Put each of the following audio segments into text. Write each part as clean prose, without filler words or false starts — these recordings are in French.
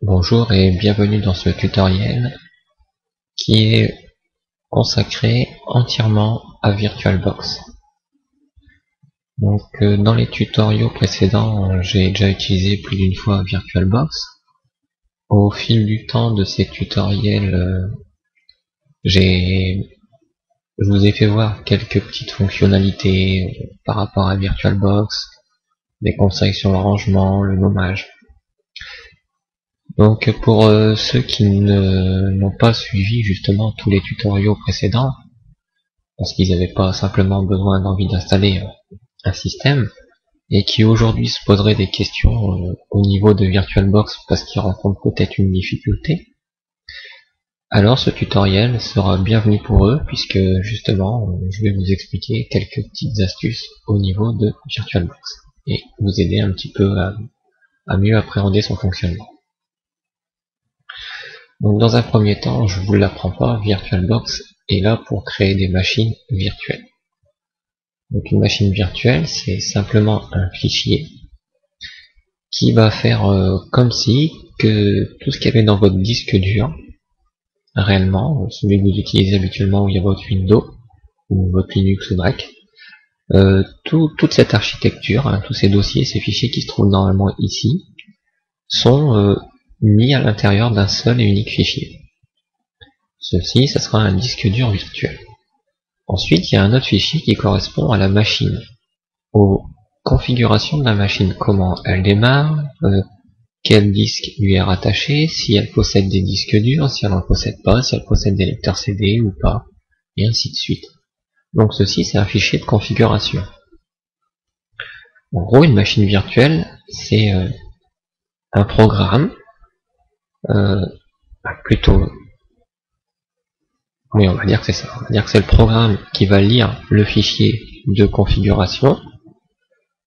Bonjour et bienvenue dans ce tutoriel qui est consacré entièrement à VirtualBox. Donc dans les tutoriaux précédents, j'ai déjà utilisé plus d'une fois VirtualBox. Au fil du temps de ces tutoriels, je vous ai fait voir quelques petites fonctionnalités par rapport à VirtualBox, des conseils sur le rangement, le nommage. Donc pour ceux qui n'ont pas suivi justement tous les tutoriaux précédents, parce qu'ils n'avaient pas simplement besoin d'envie d'installer un système, et qui aujourd'hui se poseraient des questions au niveau de VirtualBox parce qu'ils rencontrent peut-être une difficulté, alors ce tutoriel sera bienvenu pour eux puisque justement je vais vous expliquer quelques petites astuces au niveau de VirtualBox et vous aider un petit peu à mieux appréhender son fonctionnement. Donc dans un premier temps, je vous l'apprends pas, VirtualBox est là pour créer des machines virtuelles. Donc une machine virtuelle, c'est simplement un fichier qui va faire comme si que tout ce qu'il y avait dans votre disque dur, réellement, celui que vous utilisez habituellement où il y a votre Windows, ou votre Linux ou Mac, toute cette architecture, tous ces dossiers, ces fichiers qui se trouvent normalement ici, sont mis à l'intérieur d'un seul et unique fichier. Ceci, ça sera un disque dur virtuel. Ensuite, il y a un autre fichier qui correspond à la machine, aux configurations de la machine, comment elle démarre, quel disque lui est rattaché, si elle possède des disques durs, si elle n'en possède pas, si elle possède des lecteurs CD ou pas, et ainsi de suite. Donc ceci, c'est un fichier de configuration. En gros, une machine virtuelle, c'est un programme, plutôt, oui, on va dire que c'est ça. On va dire que c'est le programme qui va lire le fichier de configuration,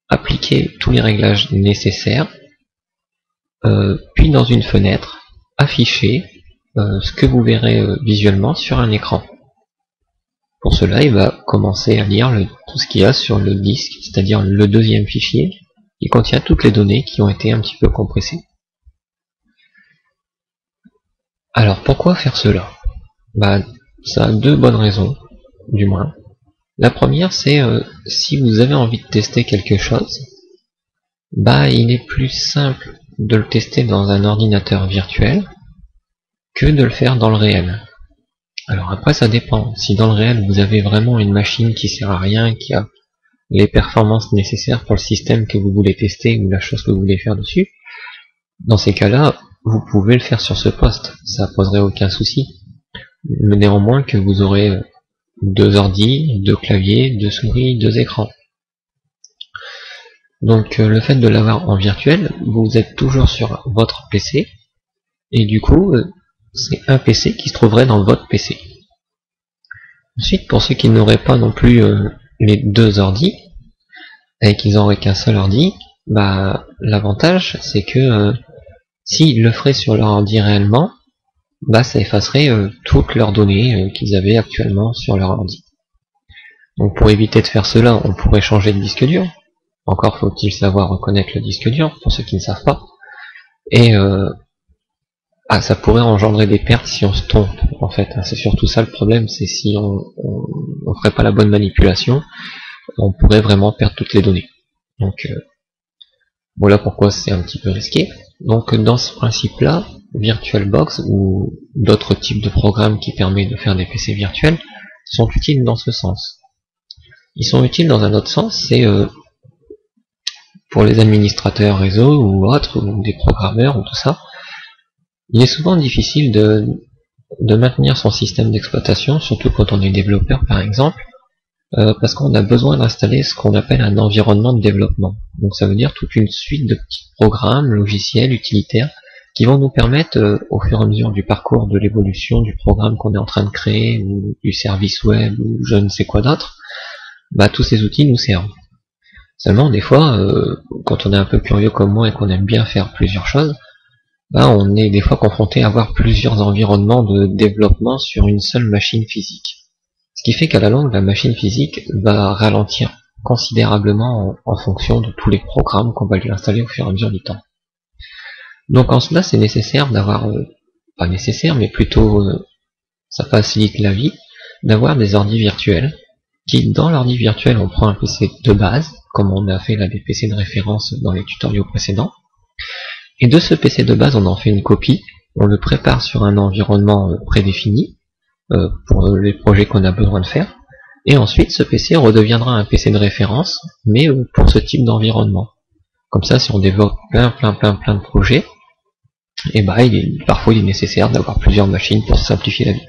appliquer tous les réglages nécessaires, puis dans une fenêtre, afficher ce que vous verrez visuellement sur un écran. Pour cela, il va commencer à lire tout ce qu'il y a sur le disque, c'est-à-dire le deuxième fichier, qui contient toutes les données qui ont été un petit peu compressées. Alors pourquoi faire cela? Ça a deux bonnes raisons, du moins. La première, c'est si vous avez envie de tester quelque chose, il est plus simple de le tester dans un ordinateur virtuel que de le faire dans le réel. Alors après, ça dépend. Si dans le réel, vous avez vraiment une machine qui sert à rien, qui a les performances nécessaires pour le système que vous voulez tester ou la chose que vous voulez faire dessus, dans ces cas-là, vous pouvez le faire sur ce poste. Ça poserait aucun souci. Mais néanmoins que vous aurez deux ordi, deux claviers, deux souris, deux écrans. Donc le fait de l'avoir en virtuel, vous êtes toujours sur votre PC, et du coup, c'est un PC qui se trouverait dans votre PC. Ensuite, pour ceux qui n'auraient pas non plus les deux ordis, et qu'ils n'auraient qu'un seul ordi, l'avantage c'est que s'ils le feraient sur leur ordi réellement, ça effacerait toutes leurs données qu'ils avaient actuellement sur leur ordi. Donc pour éviter de faire cela, on pourrait changer de disque dur. Encore faut-il savoir reconnaître le disque dur, pour ceux qui ne savent pas. Et ça pourrait engendrer des pertes si on se trompe, en fait. C'est surtout ça le problème, c'est si on ferait pas la bonne manipulation, on pourrait vraiment perdre toutes les données. Donc voilà pourquoi c'est un petit peu risqué. Donc dans ce principe-là, VirtualBox ou d'autres types de programmes qui permettent de faire des PC virtuels sont utiles dans ce sens. Ils sont utiles dans un autre sens, c'est pour les administrateurs réseau ou autres, ou des programmeurs ou tout ça. Il est souvent difficile de maintenir son système d'exploitation, surtout quand on est développeur par exemple, parce qu'on a besoin d'installer ce qu'on appelle un environnement de développement. Donc ça veut dire toute une suite de petits programmes, logiciels, utilitaires, qui vont nous permettre, au fur et à mesure du parcours de l'évolution du programme qu'on est en train de créer, ou du service web, ou je ne sais quoi d'autre, tous ces outils nous servent. Seulement, des fois, quand on est un peu curieux comme moi et qu'on aime bien faire plusieurs choses, on est des fois confronté à avoir plusieurs environnements de développement sur une seule machine physique. Ce qui fait qu'à la longue, la machine physique va ralentir considérablement en fonction de tous les programmes qu'on va lui installer au fur et à mesure du temps. Donc en cela, c'est nécessaire d'avoir, pas nécessaire, mais plutôt ça facilite la vie, d'avoir des ordi virtuels, qui dans l'ordi virtuel, on prend un PC de base, comme on a fait là des PC de référence dans les tutoriaux précédents, et de ce PC de base, on en fait une copie, on le prépare sur un environnement prédéfini, pour les projets qu'on a besoin de faire, et ensuite ce PC redeviendra un PC de référence, mais pour ce type d'environnement. Comme ça, si on développe plein de projets, et bah parfois il est nécessaire d'avoir plusieurs machines pour simplifier la vie.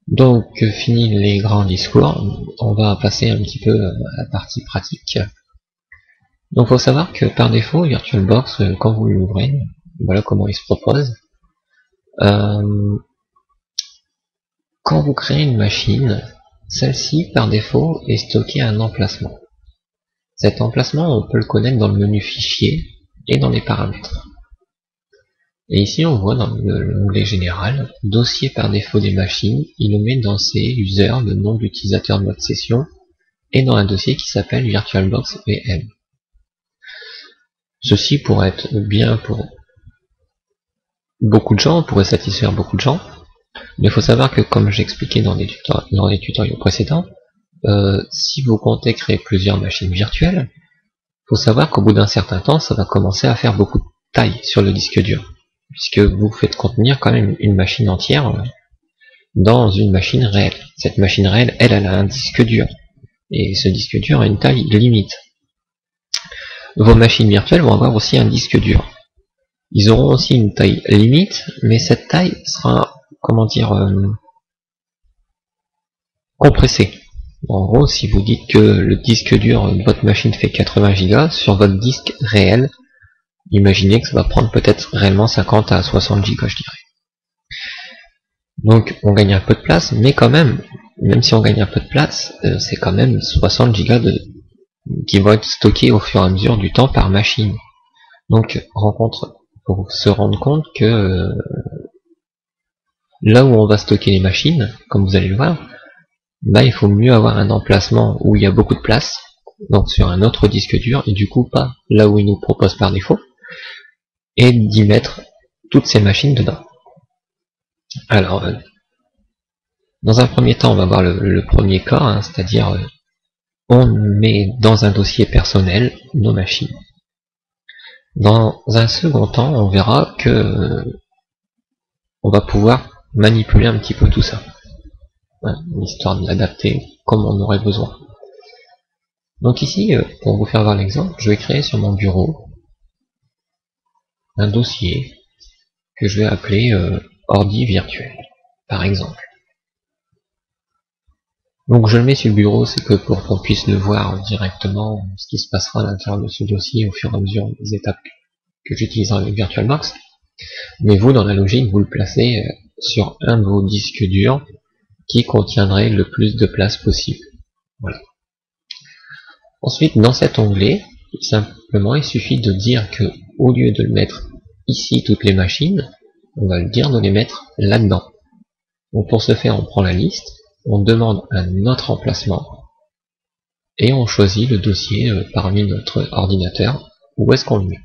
Donc fini les grands discours, on va passer un petit peu à la partie pratique. Donc il faut savoir que par défaut, VirtualBox, quand vous l'ouvrez, voilà comment il se propose. Quand vous créez une machine, celle-ci par défaut est stockée à un emplacement. Cet emplacement, on peut le connaître dans le menu fichier et dans les paramètres. Et ici, on voit dans l'onglet général, dossier par défaut des machines, il le met dans ses users, le nom de l'utilisateur de votre session, et dans un dossier qui s'appelle VirtualBox VM. Ceci pourrait être bien pour beaucoup de gens, pourrait satisfaire beaucoup de gens, mais il faut savoir que, comme j'expliquais dans les tutoriaux précédents, si vous comptez créer plusieurs machines virtuelles, il faut savoir qu'au bout d'un certain temps, ça va commencer à faire beaucoup de taille sur le disque dur, puisque vous faites contenir quand même une machine entière dans une machine réelle. Cette machine réelle, elle a un disque dur, et ce disque dur a une taille limite. Vos machines virtuelles vont avoir aussi un disque dur. Ils auront aussi une taille limite, mais cette taille sera, comment dire, compressée. En gros, si vous dites que le disque dur de votre machine fait 80 Go, sur votre disque réel, imaginez que ça va prendre peut-être réellement 50 à 60 Go, je dirais. Donc on gagne un peu de place, mais quand même si on gagne un peu de place, c'est quand même 60 Go qui vont être stockés au fur et à mesure du temps par machine. Donc faut se rendre compte que là où on va stocker les machines, comme vous allez le voir, bah, il faut mieux avoir un emplacement où il y a beaucoup de place, donc sur un autre disque dur, et du coup pas là où il nous propose par défaut, et d'y mettre toutes ces machines dedans. Alors, dans un premier temps, on va voir le premier cas, hein, c'est-à-dire on met dans un dossier personnel nos machines. Dans un second temps, on verra que on va pouvoir manipuler un petit peu tout ça, histoire de l'adapter comme on aurait besoin. Donc ici, pour vous faire voir l'exemple, je vais créer sur mon bureau un dossier que je vais appeler ordi virtuel, par exemple. Donc je le mets sur le bureau, c'est que pour qu'on puisse le voir directement, ce qui se passera à l'intérieur de ce dossier au fur et à mesure des étapes que j'utiliserai avec VirtualBox. Mais vous, dans la logique, vous le placez sur un de vos disques durs qui contiendrait le plus de place possible. Voilà. Ensuite, dans cet onglet, simplement, il suffit de dire que, au lieu de le mettre ici toutes les machines, on va le dire de les mettre là-dedans. Donc pour ce faire, on prend la liste, on demande un autre emplacement, et on choisit le dossier parmi notre ordinateur, où est-ce qu'on le met.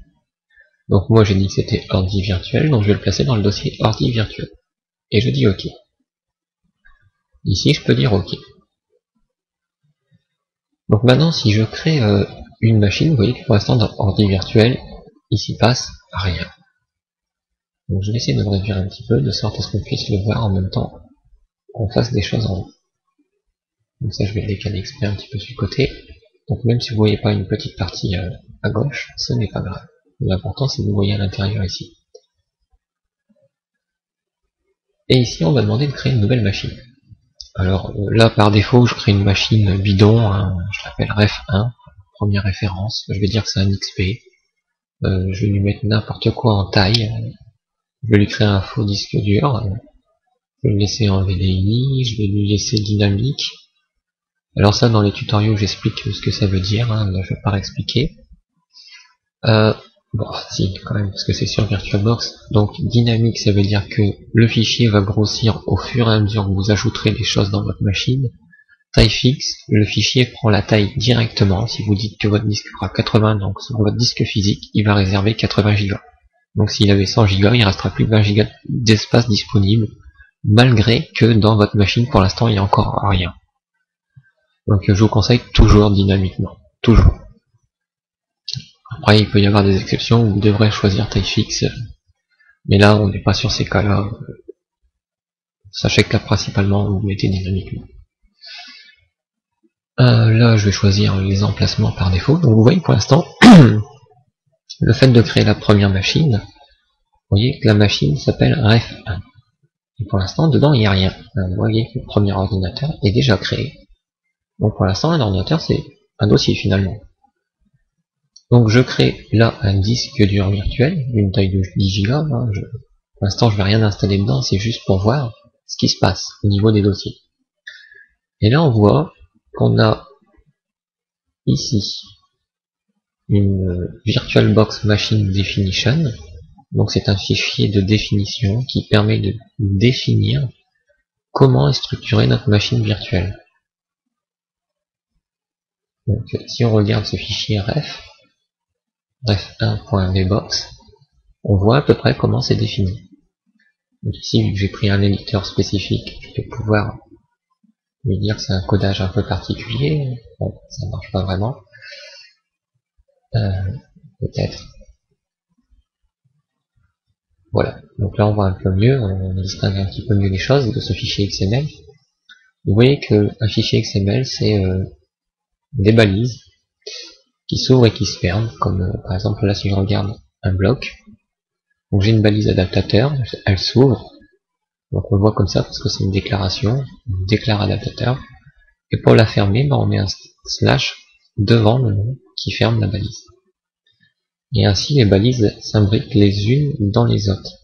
Donc moi j'ai dit que c'était ordi virtuel, donc je vais le placer dans le dossier ordi virtuel. Et je dis OK. Ici je peux dire OK. Donc maintenant si je crée une machine, vous voyez que pour l'instant dans ordi virtuel, il s'y passe rien. Donc je vais essayer de le réduire un petit peu, de sorte à ce qu'on puisse le voir en même temps qu'on fasse des choses en haut. Donc ça je vais le décaler exprès un petit peu sur le côté. Donc même si vous ne voyez pas une petite partie à gauche, ce n'est pas grave. L'important c'est que vous voyez à l'intérieur ici. Et ici on va demander de créer une nouvelle machine. Alors là par défaut je crée une machine bidon, hein, je l'appelle ref1, première référence, je vais dire que c'est un XP. Je vais lui mettre n'importe quoi en taille. Je vais lui créer un faux disque dur. Je vais le laisser en VDI, je vais lui laisser dynamique. Alors ça dans les tutoriaux j'explique ce que ça veut dire, hein, là je vais pas expliquer. Bon, si, quand même, parce que c'est sur VirtualBox. Donc, dynamique, ça veut dire que le fichier va grossir au fur et à mesure que vous ajouterez des choses dans votre machine. taille fixe, le fichier prend la taille directement. Si vous dites que votre disque fera 80, donc sur votre disque physique, il va réserver 80 Go. Donc s'il avait 100 Go, il restera plus de 20 Go d'espace disponible, malgré que dans votre machine, pour l'instant, il n'y a encore rien. Donc je vous conseille toujours dynamiquement. Toujours. Après, il peut y avoir des exceptions où vous devrez choisir taille fixe. Mais là, on n'est pas sur ces cas-là. Sachez que là, principalement, vous mettez dynamiquement. Là, je vais choisir les emplacements par défaut. Donc vous voyez pour l'instant, le fait de créer la première machine, vous voyez que la machine s'appelle ref1. Et pour l'instant, dedans, il n'y a rien. Vous voyez que le premier ordinateur est déjà créé. Donc pour l'instant, un ordinateur, c'est un dossier finalement. Donc je crée là un disque dur virtuel, d'une taille de 10 Go. Pour l'instant, je ne vais rien installer dedans, c'est juste pour voir ce qui se passe au niveau des dossiers. Et là, on voit qu'on a ici une VirtualBox Machine Definition. Donc c'est un fichier de définition qui permet de définir comment est structurée notre machine virtuelle. Donc si on regarde ce fichier ref1.vbox, on voit à peu près comment c'est défini. Donc ici, vu que j'ai pris un éditeur spécifique, je vais pouvoir lui dire que c'est un codage un peu particulier. Bon, ça marche pas vraiment. Peut-être. Voilà. Donc là, on voit un peu mieux, on distingue un petit peu mieux les choses de ce fichier XML. Vous voyez que un fichier XML, c'est des balises qui s'ouvrent et qui se ferment, comme par exemple là, si je regarde un bloc, donc j'ai une balise adaptateur, elle s'ouvre, donc on le voit comme ça parce que c'est une déclaration, on déclare adaptateur, et pour la fermer, on met un slash devant le nom qui ferme la balise. Et ainsi les balises s'imbriquent les unes dans les autres.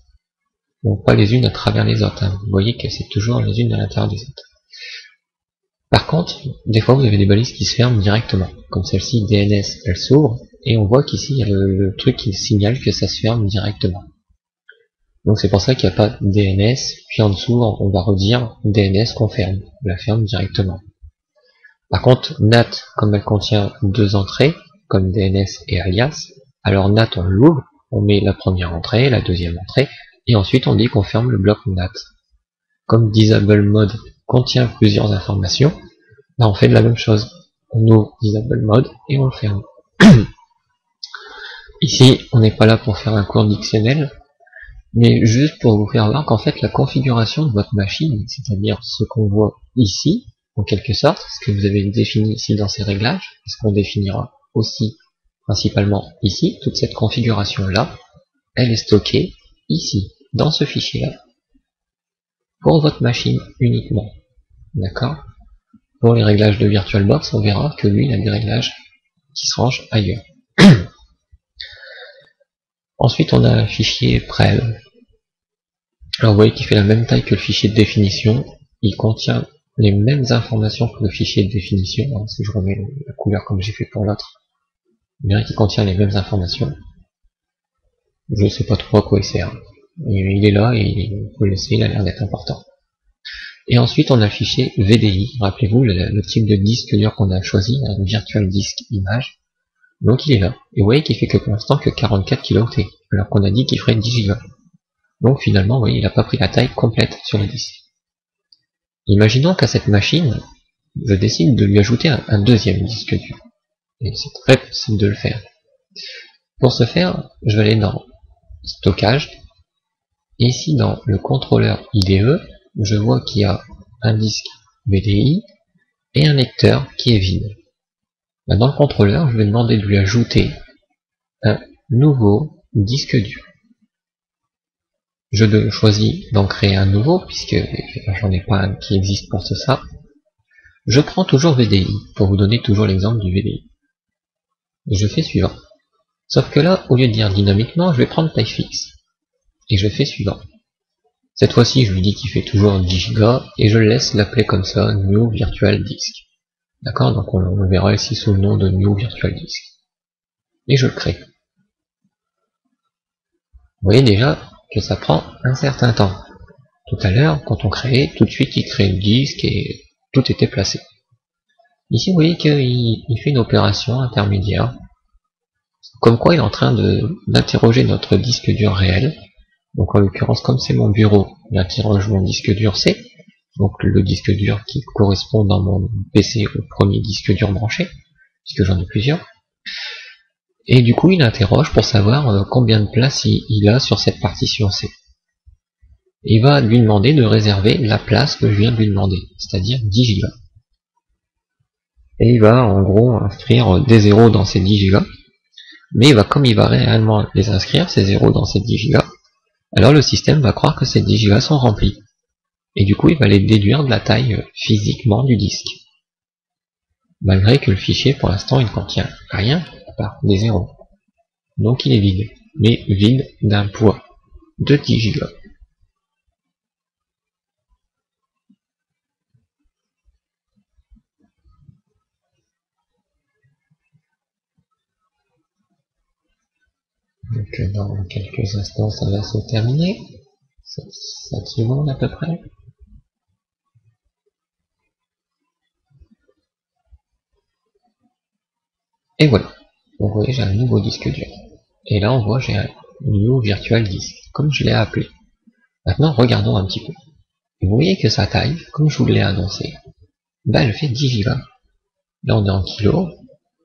Donc pas les unes à travers les autres, hein. Vous voyez que c'est toujours les unes à l'intérieur des autres. Par contre, des fois vous avez des balises qui se ferment directement, comme celle-ci DNS, elle s'ouvre, et on voit qu'ici il y a le truc qui signale que ça se ferme directement. Donc c'est pour ça qu'il n'y a pas DNS, puis en dessous on va redire DNS qu'on ferme, on la ferme directement. Par contre, NAT, comme elle contient deux entrées, comme DNS et alias, alors NAT on l'ouvre, on met la première entrée, la deuxième entrée, et ensuite on dit qu'on ferme le bloc NAT. Comme Disable Mode contient plusieurs informations, là on fait de la même chose. On ouvre Disable Mode et on le ferme. Ici, on n'est pas là pour faire un cours d'XML, mais juste pour vous faire voir qu'en fait la configuration de votre machine, c'est-à-dire ce qu'on voit ici, en quelque sorte, ce que vous avez défini ici dans ces réglages, ce qu'on définira aussi principalement ici, toute cette configuration-là, elle est stockée ici, dans ce fichier-là, pour votre machine uniquement. D'accord? Pour les réglages de VirtualBox, on verra que lui, il a des réglages qui se rangent ailleurs. Ensuite, on a un fichier prev. Alors, vous voyez qu'il fait la même taille que le fichier de définition. Il contient les mêmes informations que le fichier de définition. Alors, si je remets la couleur comme j'ai fait pour l'autre, vous verrez qu'il contient les mêmes informations. Je ne sais pas trop à quoi il sert. Il est là et il faut le laisser, il a l'air d'être important. Et ensuite, on a le fichier VDI. Rappelez-vous, le type de disque dur qu'on a choisi, un Virtual Disk Image. Donc il est là. Et vous voyez qu'il fait que pour l'instant que 44 kilo-octets, alors qu'on a dit qu'il ferait 10 Go. Donc finalement, vous voyez, il n'a pas pris la taille complète sur le disque. Imaginons qu'à cette machine, je décide de lui ajouter un deuxième disque dur. Et c'est très possible de le faire. Pour ce faire, je vais aller dans Stockage. Et ici, dans le contrôleur IDE, je vois qu'il y a un disque VDI et un lecteur qui est vide. Dans le contrôleur, je vais demander de lui ajouter un nouveau disque dur. Je choisis d'en créer un nouveau, puisque j'en ai pas un qui existe pour ça. Je prends toujours VDI, pour vous donner toujours l'exemple du VDI. Et je fais suivant. Sauf que là, au lieu de dire dynamiquement, je vais prendre taille fixe. Et je fais suivant. Cette fois-ci, je lui dis qu'il fait toujours 10 Go, et je le laisse l'appeler comme ça, New Virtual Disk. D'accord? Donc on le verra ici sous le nom de New Virtual Disk. Et je le crée. Vous voyez déjà que ça prend un certain temps. Tout à l'heure, quand on créait, tout de suite il crée le disque et tout était placé. Ici, vous voyez qu'il fait une opération intermédiaire, comme quoi il est en train d'interroger notre disque dur réel. Donc en l'occurrence, comme c'est mon bureau, il interroge mon disque dur C, donc le disque dur qui correspond dans mon PC au premier disque dur branché, puisque j'en ai plusieurs. Et du coup, il interroge pour savoir combien de place il a sur cette partition C. Il va lui demander de réserver la place que je viens de lui demander, c'est-à-dire 10 Go. Et il va en gros inscrire des zéros dans ces 10 Go, mais comme il va réellement les inscrire, ces zéros dans ces 10 Go, alors le système va croire que ces 10 Go sont remplis. Et du coup, il va les déduire de la taille physiquement du disque. Malgré que le fichier, pour l'instant, il ne contient rien à part des zéros. Donc il est vide, mais vide d'un poids de 10 Go. Donc dans quelques instants, ça va se terminer. 7 secondes à peu près. Et voilà. Donc vous voyez, j'ai un nouveau disque dur. Et là, on voit, j'ai un New Virtual Disk, comme je l'ai appelé. Maintenant, regardons un petit peu. Et vous voyez que sa taille, comme je vous l'ai annoncé, elle fait 10 Go. Là, on est en kilos.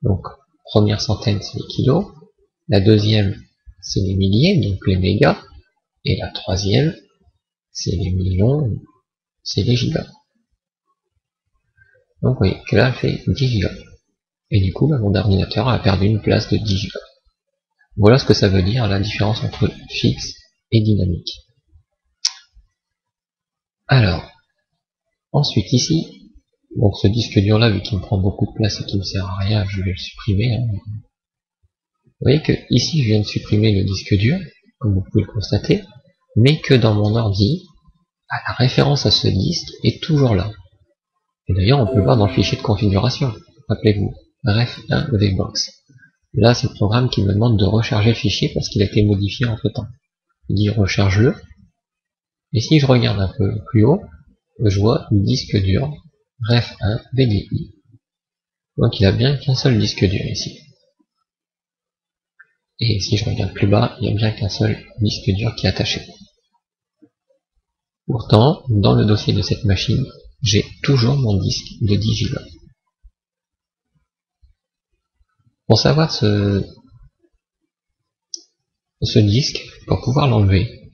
Donc, première centaine, c'est les kilos. La deuxième, c'est les milliers, donc les mégas. Et la troisième, c'est les millions, c'est les gigas. Donc, vous voyez que là, elle fait 10 Go. Et du coup, mon ordinateur a perdu une place de 10 Go. Voilà ce que ça veut dire, la différence entre fixe et dynamique. Alors, ensuite ici, donc ce disque dur là, vu qu'il me prend beaucoup de place et qu'il ne sert à rien, je vais le supprimer. Vous voyez que ici, je viens de supprimer le disque dur, comme vous pouvez le constater, mais que dans mon ordi, la référence à ce disque est toujours là. Et d'ailleurs, on peut le voir dans le fichier de configuration. Rappelez-vous, ref1 vbox. Là, c'est le programme qui me demande de recharger le fichier parce qu'il a été modifié entre temps. Il dit recharge-le. Et si je regarde un peu plus haut, je vois le disque dur ref1 VDI. Donc il a bien qu'un seul disque dur ici. Et si je regarde plus bas, il n'y a bien qu'un seul disque dur qui est attaché. Pourtant, dans le dossier de cette machine, j'ai toujours mon disque de 10 Go. Pour savoir ce disque, pour pouvoir l'enlever,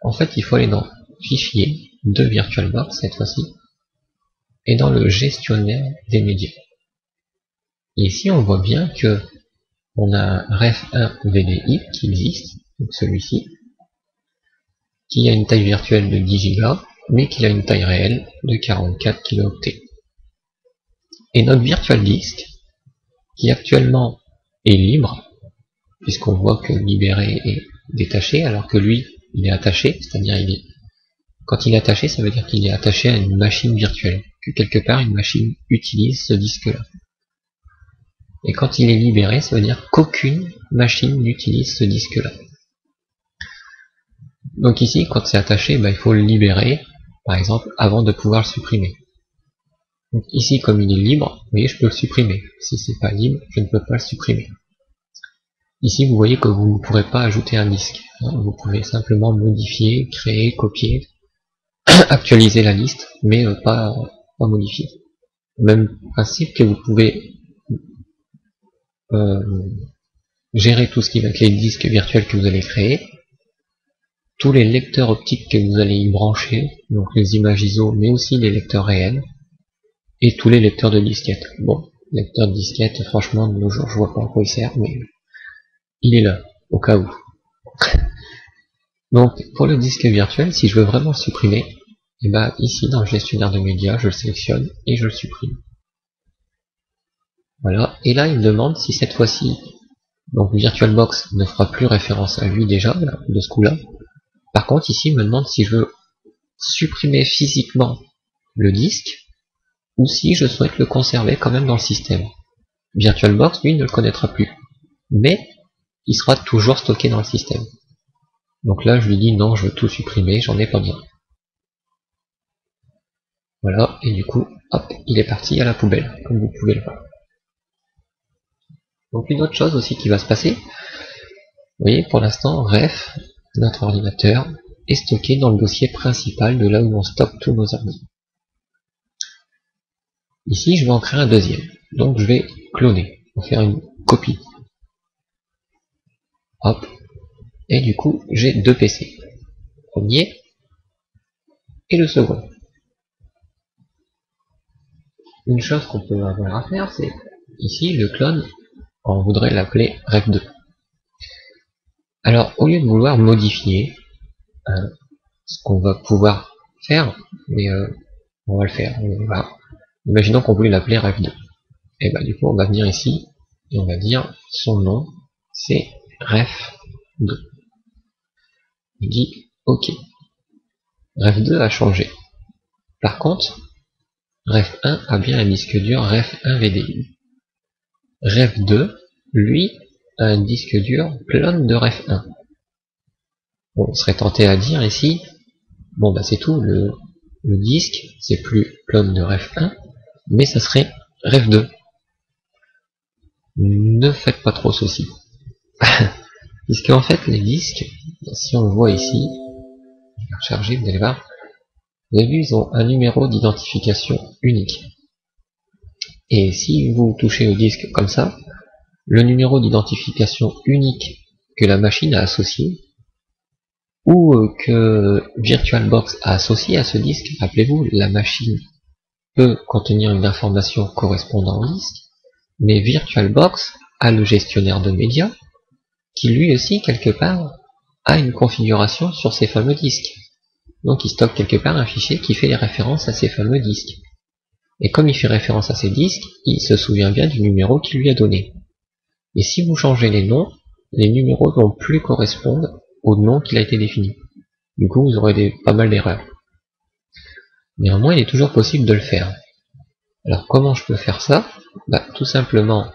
en fait il faut aller dans Fichier de VirtualBox cette fois-ci, et dans le gestionnaire des médias. Et ici on voit bien que on a un ref1 VDI qui existe, donc celui-ci, qui a une taille virtuelle de 10 Go, mais qui a une taille réelle de 44 kilooctets. Et notre virtual disk, qui actuellement est libre, puisqu'on voit que libéré est détaché, alors que lui, il est attaché, c'est-à-dire quand il est attaché, ça veut dire qu'il est attaché à une machine virtuelle, que quelque part une machine utilise ce disque-là. Et quand il est libéré, ça veut dire qu'aucune machine n'utilise ce disque-là. Donc ici, quand c'est attaché, il faut le libérer, par exemple, avant de pouvoir le supprimer. Donc ici, comme il est libre, vous voyez, je peux le supprimer. Si c'est pas libre, je ne peux pas le supprimer. Ici, vous voyez que vous ne pourrez pas ajouter un disque. Vous pouvez simplement modifier, créer, copier, actualiser la liste, mais pas modifier. Même principe que vous pouvez gérer tout ce qui va être les disques virtuels que vous allez créer, tous les lecteurs optiques que vous allez y brancher, donc les images ISO, mais aussi les lecteurs réels, et tous les lecteurs de disquettes. Bon, lecteur de disquettes, franchement, de nos jours, je vois pas à quoi il sert, mais il est là, au cas où. Donc, pour le disque virtuel, si je veux vraiment le supprimer, et ici, dans le gestionnaire de médias, je le sélectionne et je le supprime. Voilà, et là, il me demande si cette fois-ci, donc VirtualBox ne fera plus référence à lui déjà, là, de ce coup-là. Par contre, ici, il me demande si je veux supprimer physiquement le disque, ou si je souhaite le conserver quand même dans le système. VirtualBox, lui, ne le connaîtra plus. Mais, il sera toujours stocké dans le système. Donc là, je lui dis non, je veux tout supprimer, j'en ai pas besoin. Voilà, et du coup, hop, il est parti à la poubelle, comme vous pouvez le voir. Donc une autre chose aussi qui va se passer, vous voyez, pour l'instant, ref, notre ordinateur, est stocké dans le dossier principal de là où on stocke tous nos ordi. Ici, je vais en créer un deuxième. Donc je vais cloner, pour faire une copie. Hop. Et du coup, j'ai deux PC. Le premier et le second. Une chose qu'on peut avoir à faire, c'est ici, le clone, on voudrait l'appeler ref2. Alors, au lieu de vouloir modifier ce qu'on va pouvoir faire, mais on va le faire. Imaginons qu'on voulait l'appeler ref2. Et bah du coup, on va venir ici et on va dire son nom, c'est ref2. On dit OK. Ref2 a changé. Par contre, ref1 a bien un disque dur ref1 VDI. Ref2, lui, a un disque dur clone de ref1. Bon, on serait tenté à dire ici, bon bah c'est tout, le disque, c'est plus clone de ref1, mais ça serait ref2. Ne faites pas trop ceci. Puisque en fait les disques, si on le voit ici, je vais recharger, vous allez voir, vous avez vu, ils ont un numéro d'identification unique. Et si vous touchez au disque comme ça, le numéro d'identification unique que la machine a associé, ou que VirtualBox a associé à ce disque, rappelez-vous, la machine peut contenir une information correspondant au disque, mais VirtualBox a le gestionnaire de médias, qui lui aussi, quelque part, a une configuration sur ces fameux disques. Donc il stocke quelque part un fichier qui fait référence à ces fameux disques. Et comme il fait référence à ces disques, il se souvient bien du numéro qu'il lui a donné. Et si vous changez les noms, les numéros vont plus correspondre au nom qu'il a été défini. Du coup, vous aurez pas mal d'erreurs. Néanmoins, il est toujours possible de le faire. Alors comment je peux faire ça? Bah, tout simplement,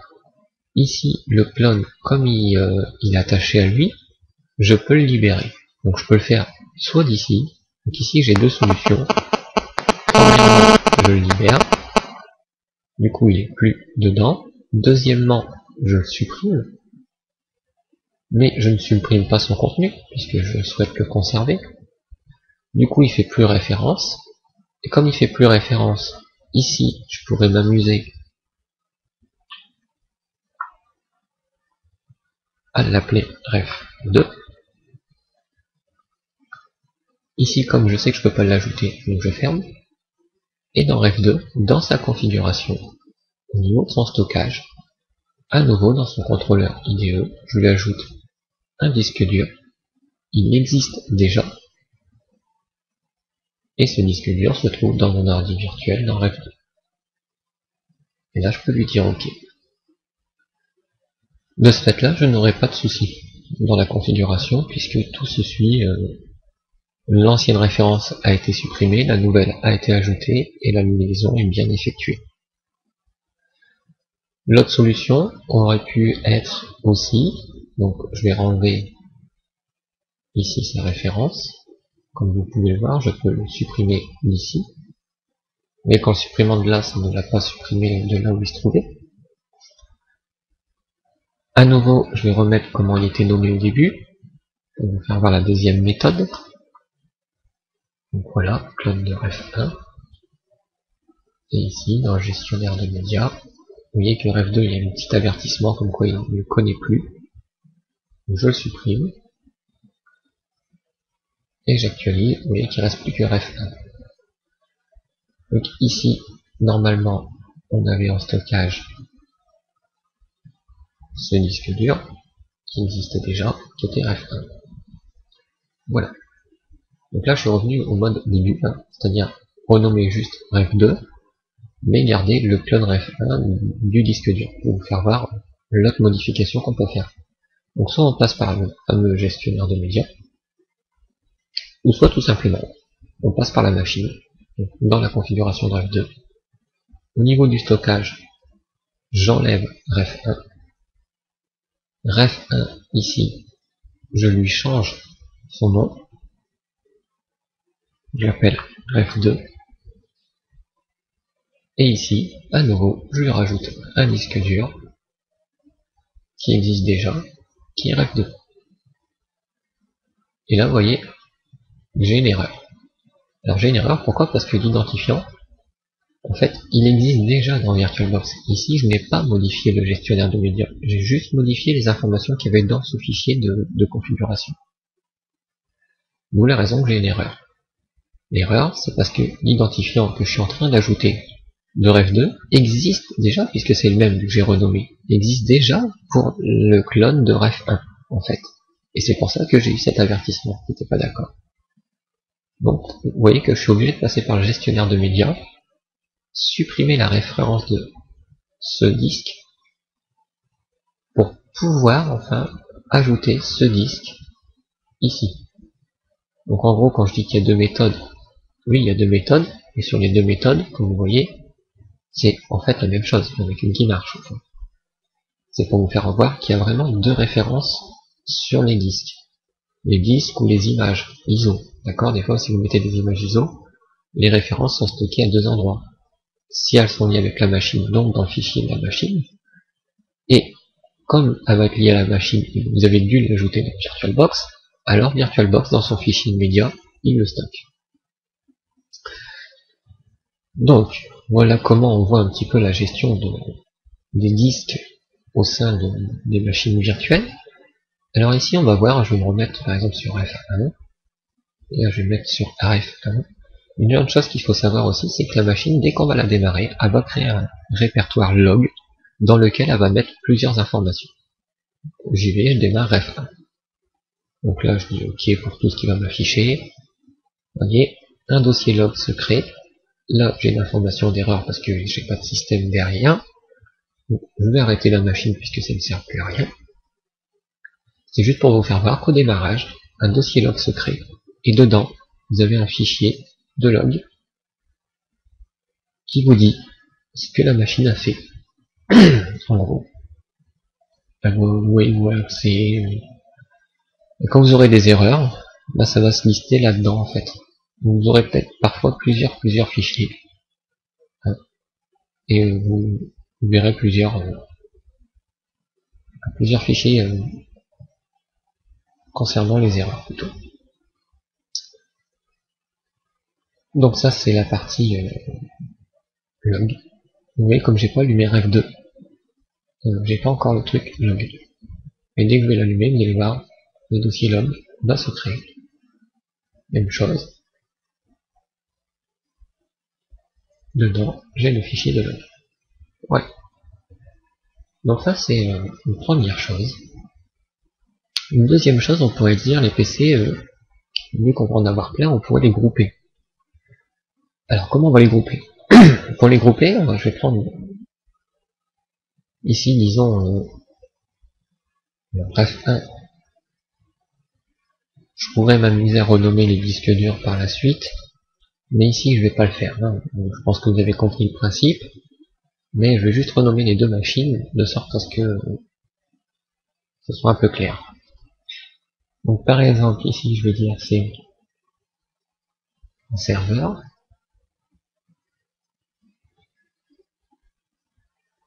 ici, le clone, comme il est attaché à lui, je peux le libérer. Donc je peux le faire soit d'ici. Donc ici, j'ai deux solutions. Premièrement, je le libère. Du coup, il est plus dedans. Deuxièmement, je le supprime. Mais je ne supprime pas son contenu, puisque je souhaite le conserver. Du coup, il fait plus référence. Et comme il fait plus référence, ici, je pourrais m'amuser à l'appeler ref2. Ici, comme je sais que je peux pas l'ajouter, donc je ferme. Et dans ref2, dans sa configuration, au niveau de son stockage, à nouveau dans son contrôleur IDE, je lui ajoute un disque dur. Il existe déjà. Et ce disque dur se trouve dans mon ordi virtuel dans ref2. Et là, je peux lui dire OK. De ce fait-là, je n'aurai pas de souci dans la configuration, puisque tout se suit. L'ancienne référence a été supprimée, la nouvelle a été ajoutée, et la liaison est bien effectuée. L'autre solution aurait pu être aussi, donc je vais renlever ici ces références. Comme vous pouvez le voir, je peux le supprimer d'ici. Mais qu'en supprimant de là, ça ne l'a pas supprimé de là où il se trouvait. À nouveau, je vais remettre comment il était nommé au début, pour vous faire voir la deuxième méthode. Donc voilà, clone de ref1. Et ici, dans le gestionnaire de médias, vous voyez que ref2, il y a un petit avertissement comme quoi il ne le connaît plus. Donc je le supprime. Et j'actualise, vous voyez qu'il ne reste plus que ref1. Donc ici, normalement, on avait en stockage ce disque dur, qui existait déjà, qui était ref1. Voilà. Donc là, je suis revenu au mode début 1, c'est-à-dire renommer juste ref2, mais garder le clone ref1 du disque dur, pour vous faire voir l'autre modification qu'on peut faire. Donc soit on passe par le fameux gestionnaire de médias, ou soit tout simplement, on passe par la machine, donc dans la configuration de ref2. Au niveau du stockage, j'enlève ref1. Ref1 ici, je lui change son nom, je l'appelle ref2. Et ici, à nouveau, je lui rajoute un disque dur qui existe déjà, qui est ref2. Et là, vous voyez, j'ai une erreur. Alors j'ai une erreur, pourquoi? Parce que l'identifiant, en fait, il existe déjà dans VirtualBox. Ici, je n'ai pas modifié le gestionnaire de médias, j'ai juste modifié les informations qu'il y avait dans ce fichier de configuration. D'où la raison que j'ai une erreur. L'erreur, c'est parce que l'identifiant que je suis en train d'ajouter de ref2 existe déjà, puisque c'est le même que j'ai renommé, existe déjà pour le clone de ref1, en fait. Et c'est pour ça que j'ai eu cet avertissement, qui n'était pas d'accord. Donc, vous voyez que je suis obligé de passer par le gestionnaire de médias, supprimer la référence de ce disque, pour pouvoir, enfin, ajouter ce disque ici. Donc en gros, quand je dis qu'il y a deux méthodes, oui, il y a deux méthodes, et sur les deux méthodes, comme vous voyez, c'est en fait la même chose, avec une qui marche. Enfin. C'est pour vous faire voir qu'il y a vraiment deux références sur les disques. Les disques ou les images ISO. D'accord? Des fois, si vous mettez des images ISO, les références sont stockées à deux endroits. Si elles sont liées avec la machine, donc dans le fichier de la machine, et comme elle va être liée à la machine, vous avez dû l'ajouter dans VirtualBox, alors VirtualBox, dans son fichier média, il le stocke. Donc, voilà comment on voit un petit peu la gestion des disques au sein des machines virtuelles. Alors ici, on va voir, je vais me remettre par exemple sur F1, et là je vais me mettre sur RF1. Une autre chose qu'il faut savoir aussi, c'est que la machine, dès qu'on va la démarrer, elle va créer un répertoire log dans lequel elle va mettre plusieurs informations. J'y vais, je démarre F1. Donc là, je dis OK pour tout ce qui va m'afficher. Vous voyez, un dossier log se crée. Là, j'ai une information d'erreur parce que j'ai pas de système derrière. Donc, je vais arrêter la machine puisque ça ne sert plus à rien. C'est juste pour vous faire voir qu'au démarrage, un dossier log se crée. Et dedans, vous avez un fichier de log qui vous dit ce que la machine a fait. En gros. Et quand vous aurez des erreurs, bah, ça va se lister là-dedans en fait. Vous aurez peut-être parfois plusieurs fichiers. Hein, et vous verrez plusieurs fichiers concernant les erreurs plutôt. Donc ça c'est la partie log. Vous voyez comme j'ai pas allumé ref2, j'ai pas encore le truc log. Et dès que je vais l'allumer, vous allez voir, le dossier log va se créer. Même chose. Dedans, j'ai le fichier de log. Ouais. Donc ça c'est une première chose. Une deuxième chose, on pourrait dire les PC, vu qu'on va en avoir plein, on pourrait les grouper. Alors comment on va les grouper? Pour les grouper, je vais prendre ici, disons, bref 1. Je pourrais m'amuser à renommer les disques durs par la suite, mais ici je vais pas le faire. Hein. Je pense que vous avez compris le principe, mais je vais juste renommer les deux machines de sorte à ce que ce soit un peu clair. Donc par exemple ici je vais dire c'est un serveur,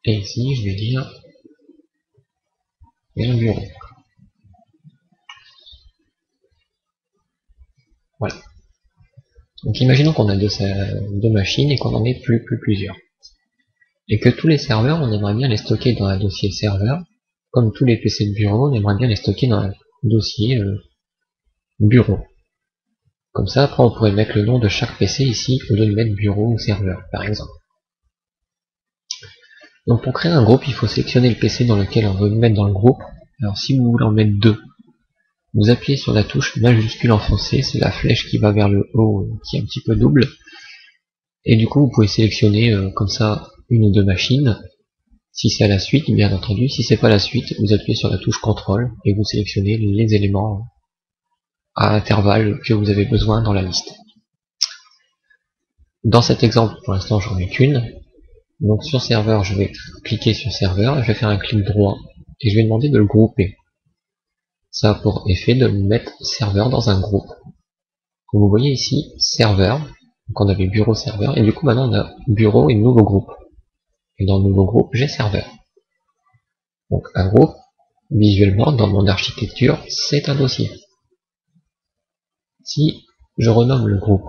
et ici je vais dire c'est un bureau. Voilà. Donc imaginons qu'on a deux machines et qu'on en ait plusieurs. Et que tous les serveurs, on aimerait bien les stocker dans un dossier serveur, comme tous les PC de bureau, on aimerait bien les stocker dans un dossier bureau. Comme ça, après on pourrait mettre le nom de chaque PC ici, au lieu de mettre bureau ou serveur, par exemple. Donc pour créer un groupe, il faut sélectionner le PC dans lequel on veut le mettre dans le groupe. Alors si vous voulez en mettre deux, vous appuyez sur la touche majuscule enfoncée, c'est la flèche qui va vers le haut, qui est un petit peu double. Et du coup, vous pouvez sélectionner comme ça une ou deux machines. Si c'est à la suite, bien entendu. Si c'est pas la suite, vous appuyez sur la touche CTRL et vous sélectionnez les éléments à intervalles que vous avez besoin dans la liste. Dans cet exemple, pour l'instant, j'en ai qu'une. Donc sur serveur, je vais cliquer sur serveur, je vais faire un clic droit et je vais demander de le grouper. Ça a pour effet de mettre serveur dans un groupe. Comme vous voyez ici, serveur, Donc on avait bureau serveur, et du coup maintenant on a bureau et nouveau groupe. Et dans le nouveau groupe, j'ai serveur. Donc un groupe, visuellement, dans mon architecture, c'est un dossier. Si je renomme le groupe,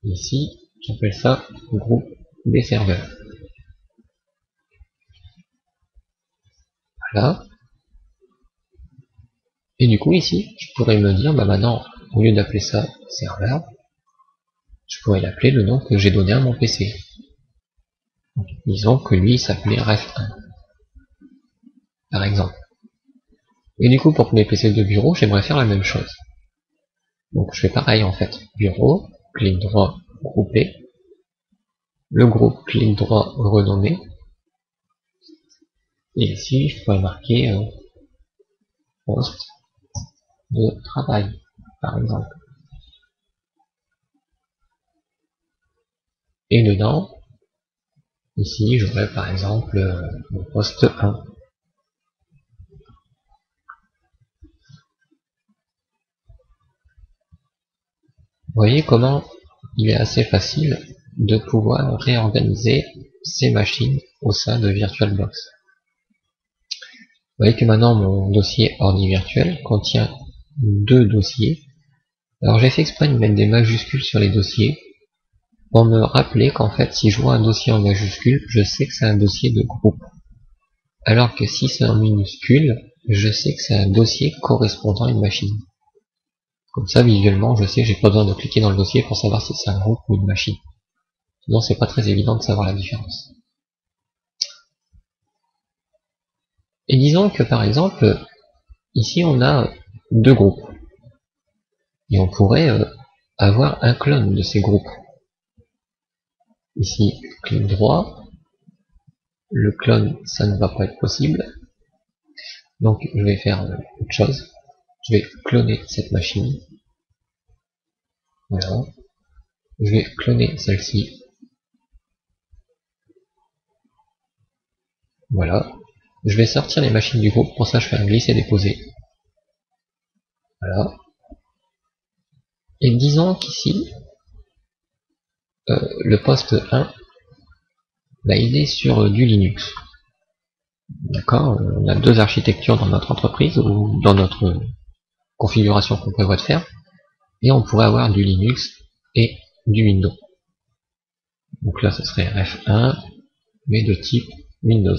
ici, j'appelle ça groupe des serveurs. Voilà. Et du coup ici, je pourrais me dire, bah maintenant, au lieu d'appeler ça serveur, je pourrais l'appeler le nom que j'ai donné à mon PC. Donc, disons que lui, il s'appelait ref1, par exemple. Et du coup, pour mes PC de bureau, j'aimerais faire la même chose. Donc je fais pareil en fait. Bureau, clic droit, grouper. Le groupe, clic droit, renommer. Et ici, je pourrais marquer poste de travail, par exemple. Et dedans, ici, j'aurais par exemple mon poste 1. Vous voyez comment il est assez facile de pouvoir réorganiser ces machines au sein de VirtualBox. Vous voyez que maintenant mon dossier ordi virtuel contient 2 dossiers. Alors j'ai fait exprès de mettre des majuscules sur les dossiers pour me rappeler qu'en fait si je vois un dossier en majuscule, je sais que c'est un dossier de groupe. Alors que si c'est en minuscule, je sais que c'est un dossier correspondant à une machine. Comme ça, visuellement, je sais, j'ai pas besoin de cliquer dans le dossier pour savoir si c'est un groupe ou une machine. Sinon, c'est pas très évident de savoir la différence. Et disons que par exemple, ici on a 2 groupes. Et on pourrait avoir un clone de ces groupes. Ici, clic droit. Le clone, ça ne va pas être possible. Donc je vais faire autre chose. Je vais cloner cette machine. Voilà. Je vais cloner celle-ci. Voilà. Je vais sortir les machines du groupe. Pour ça, je fais un glisser-déposer. Voilà. Et disons qu'ici, le poste 1, bah, il est sur du Linux. D'accord. On a 2 architectures dans notre entreprise ou dans notre configuration qu'on prévoit de faire. Et on pourrait avoir du Linux et du Windows. Donc là, ce serait F1, mais de type Windows.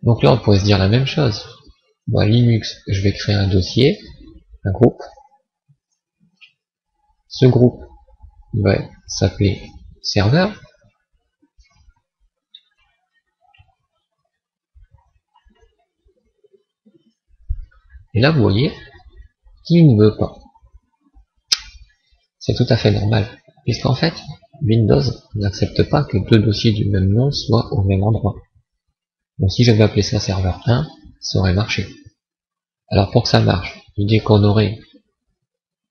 Donc là, on pourrait se dire la même chose. Bon, Linux, je vais créer un dossier, un groupe. Ce groupe va s'appeler serveur. Et là, vous voyez qu'il ne veut pas. C'est tout à fait normal, puisqu'en fait, Windows n'accepte pas que 2 dossiers du même nom soient au même endroit. Donc si j'avais appelé ça serveur 1, ça aurait marché. Alors pour que ça marche, l'idée qu'on aurait,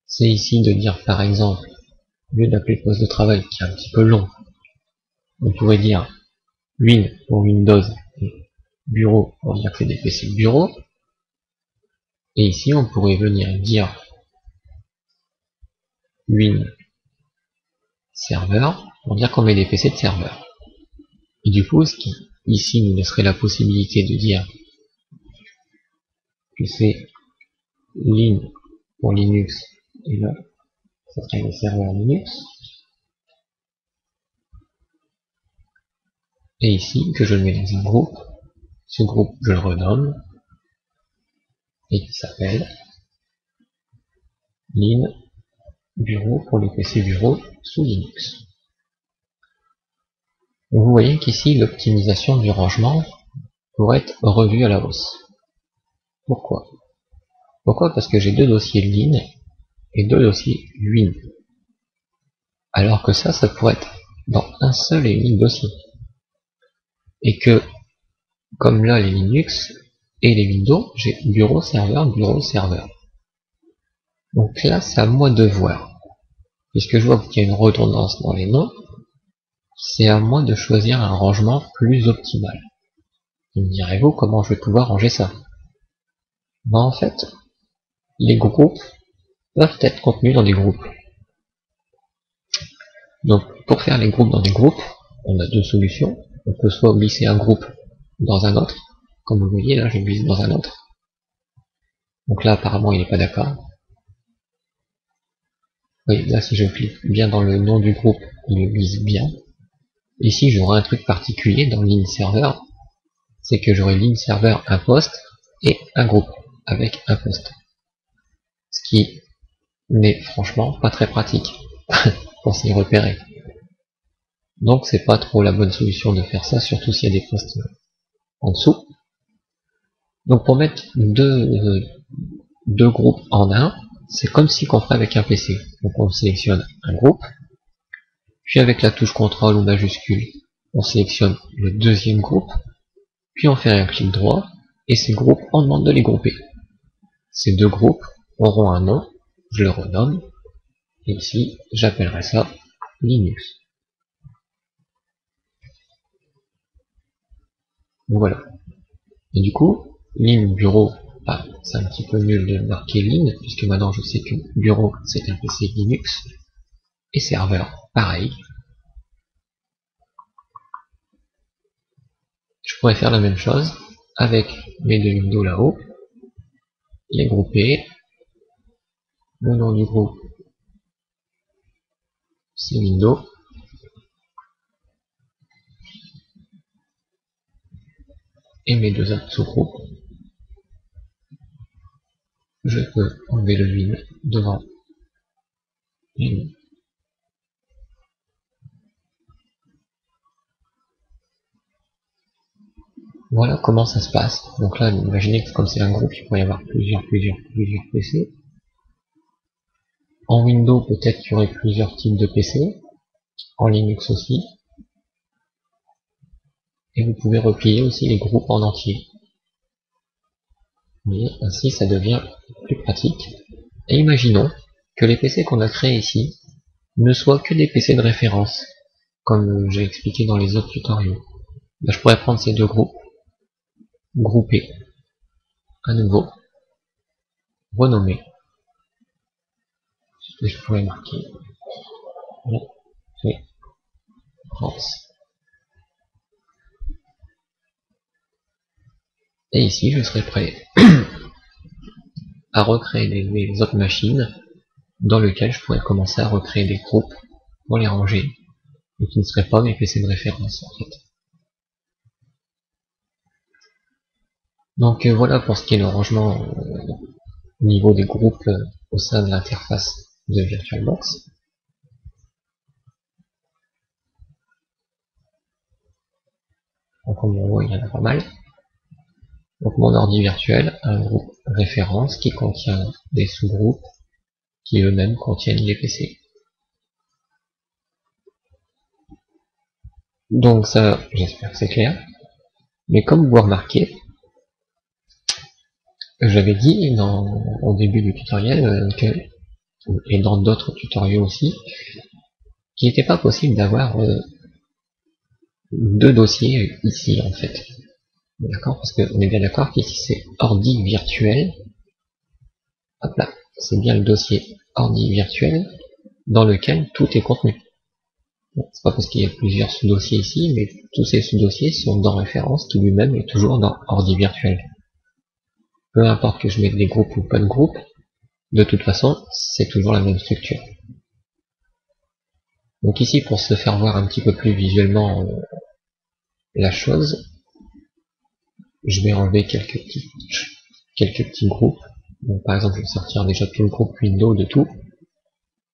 c'est ici de dire par exemple, au lieu d'appeler poste de travail qui est un petit peu long, on pourrait dire Win pour Windows et bureau pour dire que c'est des PC de bureau. Et ici on pourrait venir dire Win serveur pour dire qu'on met des PC de serveur. Et du coup, ce qui ici nous laisserait la possibilité de dire que c'est Lin pour Linux et là, ça serait le serveur Linux. Et ici, que je le mets dans un groupe. Ce groupe, je le renomme et qui s'appelle Lin bureau pour les PC bureau sous Linux. Donc vous voyez qu'ici, l'optimisation du rangement pourrait être revue à la hausse. Pourquoi? Pourquoi? Parce que j'ai 2 dossiers Lin et 2 dossiers Win. Alors que ça pourrait être dans un seul et unique dossier. Et que, comme là les Linux et les Windows, j'ai bureau serveur, bureau serveur. Donc là, c'est à moi de voir. Puisque je vois qu'il y a une redondance dans les noms, c'est à moi de choisir un rangement plus optimal. Et me direz-vous comment je vais pouvoir ranger ça? Ben en fait, les groupes peuvent être contenus dans des groupes. Donc pour faire les groupes dans des groupes, on a deux solutions. On peut soit glisser un groupe dans un autre, comme vous voyez là, je glisse dans un autre. Donc là apparemment il n'est pas d'accord. Oui, là si je clique bien dans le nom du groupe, il glisse bien. Ici j'aurai un truc particulier dans ligne serveur, c'est que j'aurai ligne serveur un poste et un groupe avec un poste. Ce qui n'est franchement pas très pratique pour s'y repérer. Donc c'est pas trop la bonne solution de faire ça, surtout s'il y a des postes en dessous. Donc pour mettre deux groupes en un, c'est comme si qu'on ferait avec un PC. Donc on sélectionne un groupe, puis avec la touche CTRL ou majuscule, on sélectionne le deuxième groupe, puis on fait un clic droit, et ces groupes, on demande de les grouper. Ces deux groupes auront un nom, je le renomme, et ici, j'appellerai ça Linux. Donc voilà. Et du coup, ligne bureau, c'est un petit peu nul de marquer ligne, puisque maintenant je sais que bureau, c'est un PC Linux, et serveur, pareil. Je pourrais faire la même chose avec mes deux windows là-haut, les grouper, le nom du groupe, c'est Windows, et mes deux autres sous-groupes, je peux enlever le Win devant Win. Voilà comment ça se passe. Donc là, imaginez que comme c'est un groupe, il pourrait y avoir plusieurs PC. En Windows, peut-être qu'il y aurait plusieurs types de PC. En Linux aussi. Et vous pouvez replier aussi les groupes en entier. Et ainsi, ça devient plus pratique. Et imaginons que les PC qu'on a créés ici ne soient que des PC de référence, comme j'ai expliqué dans les autres tutoriels. Là, je pourrais prendre ces deux groupes, grouper, à nouveau, renommer, et je pourrais marquer référence. Et ici, je serai prêt à recréer des autres machines dans lesquelles je pourrais commencer à recréer des groupes pour les ranger et qui ne seraient pas mes PC de référence en fait. Donc voilà pour ce qui est le rangement au niveau des groupes au sein de l'interface de VirtualBox. Donc comme on voit, il y en a pas mal. Donc mon ordi virtuel a un groupe référence qui contient des sous-groupes qui eux-mêmes contiennent les PC. Donc ça, j'espère que c'est clair. Mais comme vous remarquez, j'avais dit au début du tutoriel et dans d'autres tutoriels aussi, qu'il n'était pas possible d'avoir deux dossiers ici en fait. D'accord? Parce qu'on est bien d'accord qu'ici c'est ordi virtuel. Hop là, c'est bien le dossier ordi virtuel dans lequel tout est contenu. Bon, c'est pas parce qu'il y a plusieurs sous-dossiers ici, mais tous ces sous-dossiers sont dans référence qui lui-même est toujours dans ordi virtuel. Peu importe que je mette des groupes ou pas de groupes, de toute façon, c'est toujours la même structure. Donc ici, pour se faire voir un petit peu plus visuellement la chose, je vais enlever quelques petits groupes. Donc, par exemple, je vais sortir déjà tout le groupe Windows de tout.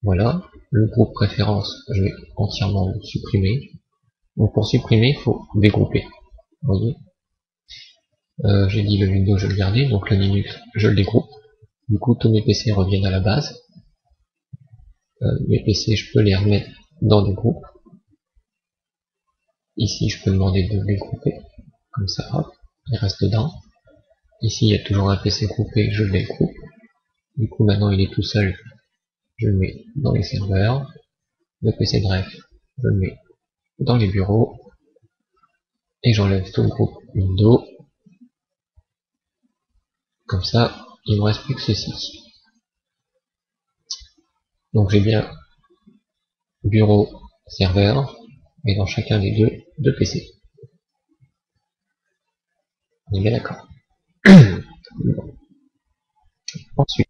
Voilà. Le groupe préférence, je vais entièrement le supprimer. Donc pour supprimer, il faut dégrouper. Vous voyez, j'ai dit le Windows, je le gardais, donc le Linux, je le dégroupe. Du coup, tous mes PC reviennent à la base. Mes PC, je peux les remettre dans des groupes. Ici, je peux demander de les grouper. Comme ça, hop, il reste dedans. Ici, il y a toujours un PC groupé, je le dégroupe. Du coup, maintenant, il est tout seul. Je le mets dans les serveurs. Le PC de ref, je le mets dans les bureaux. Et j'enlève tout le groupe Windows. Comme ça, il ne me reste plus que ceci. Donc j'ai bien bureau, serveur, et dans chacun des deux PC. On est bien d'accord. Bon. Ensuite,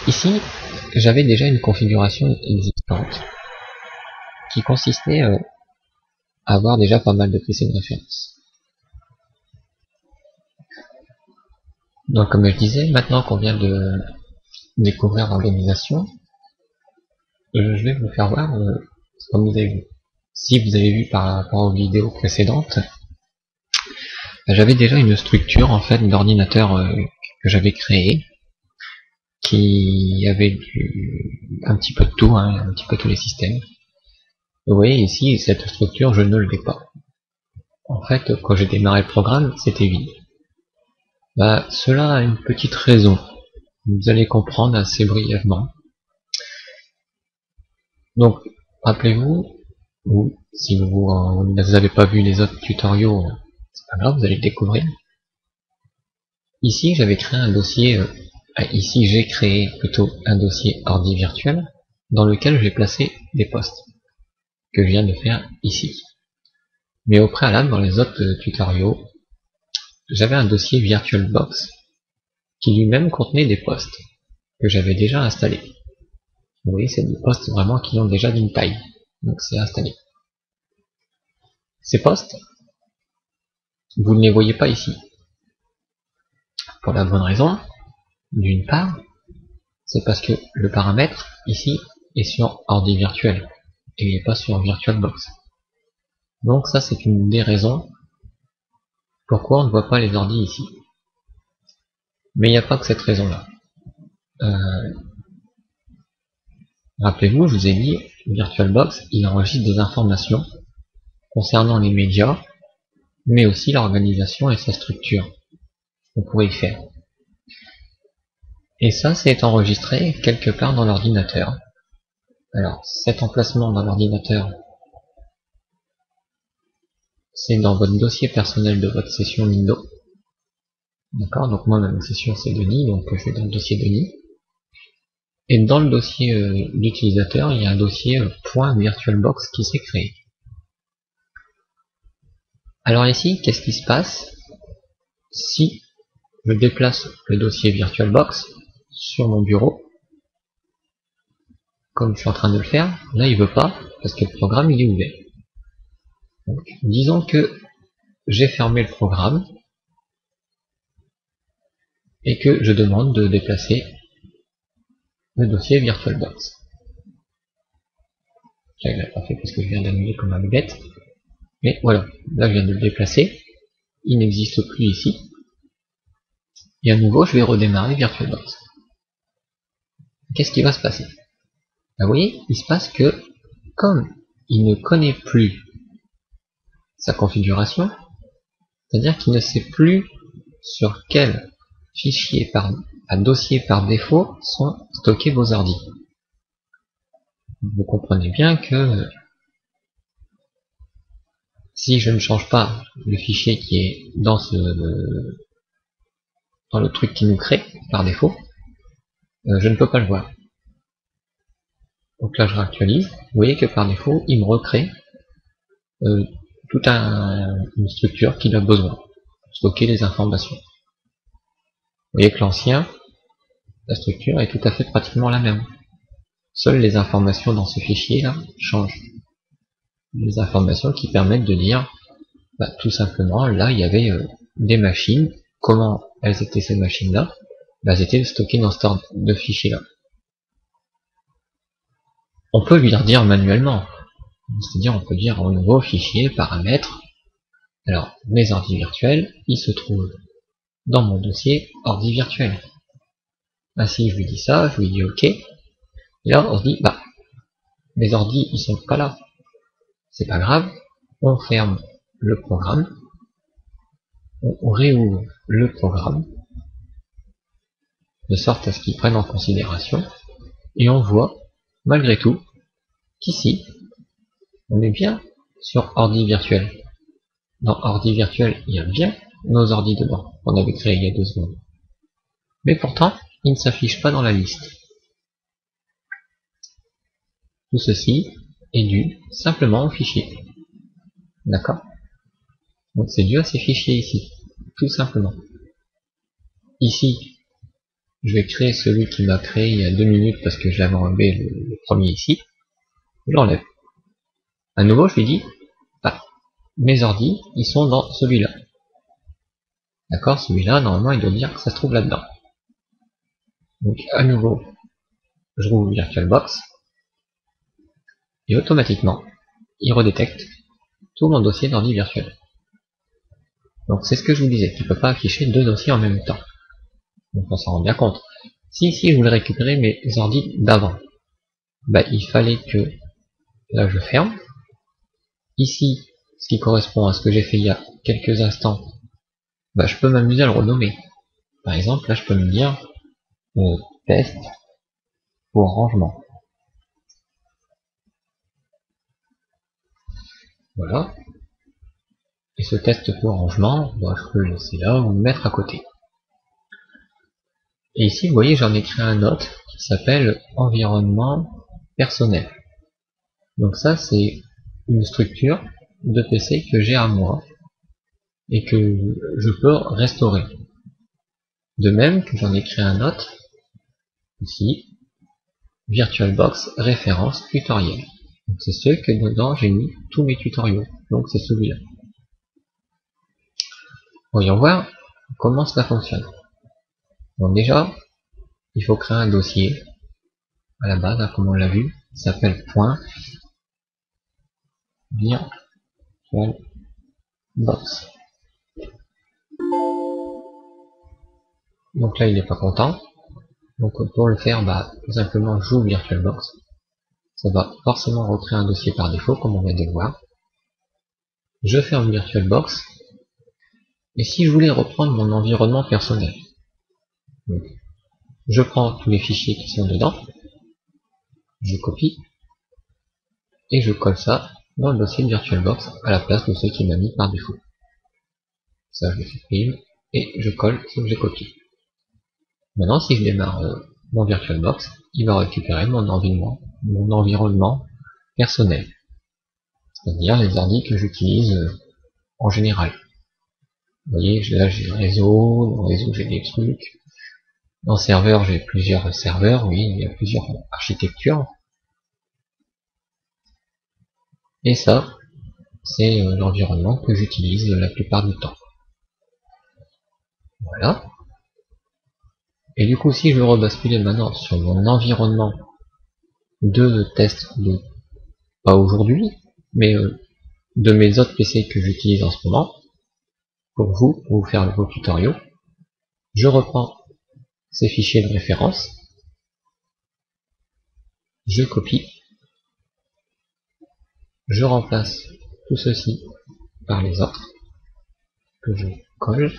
ici, j'avais déjà une configuration existante qui consistait à avoir déjà pas mal de PC de référence. Donc comme je disais, maintenant qu'on vient de découvrir l'organisation, je vais vous faire voir, comme vous avez vu. Si vous avez vu par rapport aux vidéos précédentes, j'avais déjà une structure en fait d'ordinateur que j'avais créé, qui avait un petit peu de tout, hein, un petit peu tous les systèmes. Vous voyez ici, cette structure, je ne l'ai pas. En fait, quand j'ai démarré le programme, c'était vide. Bah, cela a une petite raison. Vous allez comprendre assez brièvement. Donc, rappelez-vous, ou si vous n'avez pas vu les autres tutoriaux, c'est pas grave, vous allez le découvrir. Ici, j'avais créé un dossier, ici j'ai créé plutôt un dossier ordi virtuel dans lequel j'ai placé des postes que je viens de faire ici. Mais au préalable, dans les autres tutoriaux, j'avais un dossier VirtualBox qui lui-même contenait des postes que j'avais déjà installés. Vous voyez, c'est des postes vraiment qui ont déjà d'une taille, donc c'est installé. Ces postes, vous ne les voyez pas ici. Pour la bonne raison, d'une part, c'est parce que le paramètre ici est sur ordi virtuel et il n'est pas sur VirtualBox. Donc ça, c'est une des raisons pourquoi on ne voit pas les ordis ici. Mais il n'y a pas que cette raison-là. Rappelez-vous, je vous ai dit, VirtualBox, il enregistre des informations concernant les médias, mais aussi l'organisation et sa structure qu'on pourrait y faire. Et ça, c'est enregistré quelque part dans l'ordinateur. Alors, cet emplacement dans l'ordinateur, c'est dans votre dossier personnel de votre session Windows. D'accord, donc moi, ma session, c'est Denis, donc je vais dans le dossier Denis. Et dans le dossier d'utilisateur, il y a un dossier .virtualbox qui s'est créé. Alors ici, qu'est-ce qui se passe si je déplace le dossier VirtualBox sur mon bureau, comme je suis en train de le faire? Là, il veut pas, parce que le programme, il est ouvert. Donc, disons que j'ai fermé le programme, et que je demande de déplacer le dossier VirtualBox. Je ne l'ai pas fait parce que je viens d'annuler comme un bête. Mais voilà, là je viens de le déplacer. Il n'existe plus ici. Et à nouveau, je vais redémarrer VirtualBox. Qu'est-ce qui va se passer? Vous voyez, il se passe que, comme il ne connaît plus sa configuration, c'est-à-dire qu'il ne sait plus sur quel fichier dossier par défaut sont stockés vos ordis. Vous comprenez bien que si je ne change pas le fichier qui est dans le truc qui nous crée par défaut, je ne peux pas le voir. Donc là je réactualise, vous voyez que par défaut il me recrée toute une structure qu'il a besoin pour stocker les informations. Vous voyez que l'ancien, la structure est tout à fait pratiquement la même. Seules les informations dans ce fichier là changent. Les informations qui permettent de dire tout simplement là il y avait des machines. Comment elles étaient ces machines là? Elles étaient stockées dans ce ordre de fichier là. On peut lui redire manuellement, c'est-à-dire on peut dire au nouveau fichier paramètres. Alors mes ordis virtuels, ils se trouvent dans mon dossier ordi virtuel. Ainsi je lui dis ça, je lui dis ok, et là on se dit mes ordis ils sont pas là, c'est pas grave, on ferme le programme, on réouvre le programme de sorte à ce qu'il prenne en considération, et on voit malgré tout qu'ici on est bien sur ordi virtuel. Dans ordi virtuel il y a bien nos ordis dedans qu'on avait créé il y a 2 secondes, mais pourtant il ne s'affiche pas dans la liste. Tout ceci est dû simplement au fichier. D'accord? Donc c'est dû à ces fichiers ici, tout simplement. Ici, je vais créer celui qui m'a créé il y a 2 minutes parce que je l'avais enlevé le premier ici. Je l'enlève. À nouveau, je lui dis, ah, mes ordis, ils sont dans celui-là. D'accord? Celui-là, normalement, il doit dire que ça se trouve là-dedans. Donc, à nouveau, je rouvre VirtualBox et automatiquement, il redétecte tout mon dossier d'ordi virtuel. Donc, c'est ce que je vous disais, tu ne peux pas afficher 2 dossiers en même temps. Donc, on s'en rend bien compte. Si ici, je voulais récupérer mes ordis d'avant, bah, il fallait que, là, je ferme. Ici, ce qui correspond à ce que j'ai fait il y a quelques instants, bah, je peux m'amuser à le renommer. Par exemple, là, je peux me dire test pour rangement. Voilà. Et ce test pour rangement, bah, je peux le laisser là ou le mettre à côté. Et ici, vous voyez, j'en ai créé un autre qui s'appelle environnement personnel. Donc ça, c'est une structure de PC que j'ai à moi et que je peux restaurer. De même que j'en ai créé un autre, ici, VirtualBox référence tutoriel. C'est ce que dedans j'ai mis tous mes tutoriaux. Donc c'est celui-là. Voyons voir comment cela fonctionne. Donc déjà, il faut créer un dossier à la base, comme on l'a vu, qui s'appelle .virtualbox. Donc là, il n'est pas content. Donc pour le faire, bah, tout simplement, j'ouvre VirtualBox. Ça va forcément recréer un dossier par défaut, comme on vient de le voir. Je ferme VirtualBox. Et si je voulais reprendre mon environnement personnel, donc, je prends tous les fichiers qui sont dedans, je copie, et je colle ça dans le dossier de VirtualBox à la place de ceux qui m'a mis par défaut. Ça, je le supprime, et je colle ce que j'ai copié. Maintenant, si je démarre mon VirtualBox, il va récupérer mon environnement personnel. C'est-à-dire les ordi que j'utilise en général. Vous voyez, là j'ai le réseau, dans le réseau j'ai des trucs. Dans le serveur, j'ai plusieurs serveurs, oui, il y a plusieurs architectures. Et ça, c'est l'environnement que j'utilise la plupart du temps. Voilà. Et du coup, si je veux rebasculer maintenant sur mon environnement de test de, pas aujourd'hui, mais de mes autres PC que j'utilise en ce moment, pour vous faire vos tutoriaux, je reprends ces fichiers de référence, je copie, je remplace tout ceci par les autres, que je colle,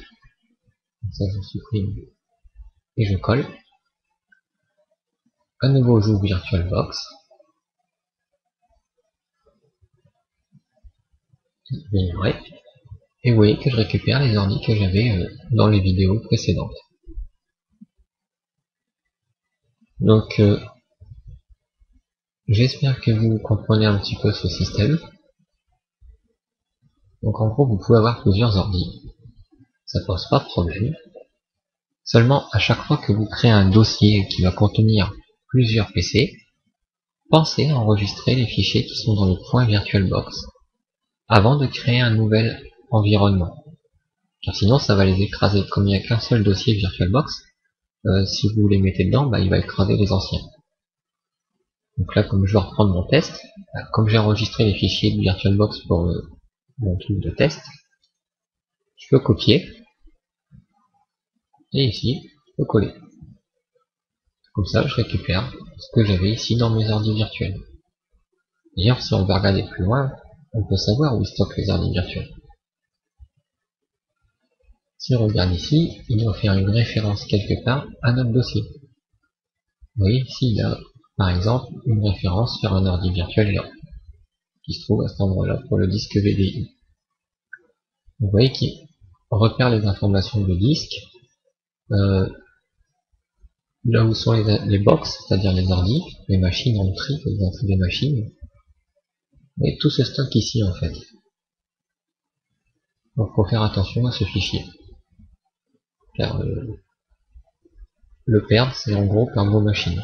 ça je supprime et je colle. À nouveau, j'ouvre VirtualBox, et vous voyez que je récupère les ordi que j'avais dans les vidéos précédentes. Donc, j'espère que vous comprenez un petit peu ce système. Donc en gros, vous pouvez avoir plusieurs ordi, ça pose pas de problème. Seulement, à chaque fois que vous créez un dossier qui va contenir plusieurs PC, pensez à enregistrer les fichiers qui sont dans le point VirtualBox avant de créer un nouvel environnement. Car sinon, ça va les écraser. Comme il n'y a qu'un seul dossier VirtualBox, si vous les mettez dedans, bah, il va écraser les anciens. Donc là, comme je vais reprendre mon test, comme j'ai enregistré les fichiers de VirtualBox pour mon truc de test, je peux copier, et ici, je peux coller. Comme ça, je récupère ce que j'avais ici dans mes ordi virtuels. D'ailleurs, si on veut regarder plus loin, on peut savoir où ils stockent les ordi virtuels. Si on regarde ici, il doit faire une référence quelque part à notre dossier. Vous voyez, ici, il y a, par exemple, une référence vers un ordi virtuel là, qui se trouve à cet endroit-là pour le disque VDI. Vous voyez qu'il repère les informations de disque, là où sont les box, c'est-à-dire les ordi, les machines en tri, les entrées des machines, et tout ce stock ici en fait. Donc faut faire attention à ce fichier. Car le perdre, c'est en gros perdre vos machines.